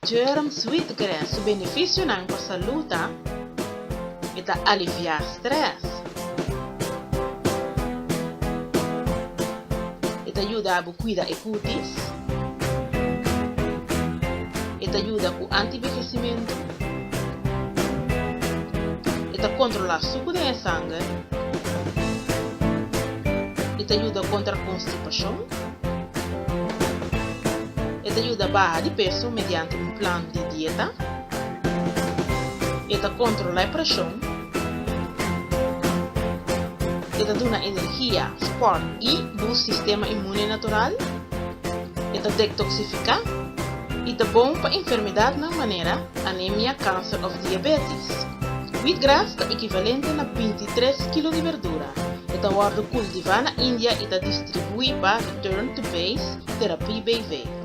Germ sweetgrass, su benefício na nossa saúde é aliviar stress. Ajuda a cuidar de cutis. Ajuda com anti-envelhecimento. Controlar o suco de sangue. Ajuda contra a constipação. Ajuda a barra de peso mediante um plano de dieta. Controla a pressão. Dá energia, sport e do sistema imune natural. Detoxifica. E é bom para enfermidade na maneira anemia, câncer ou diabetes. Wheatgrass é equivalente a 23 kg de verdura. É cultivada na Índia e distribuída para Return to Base Therapy BV.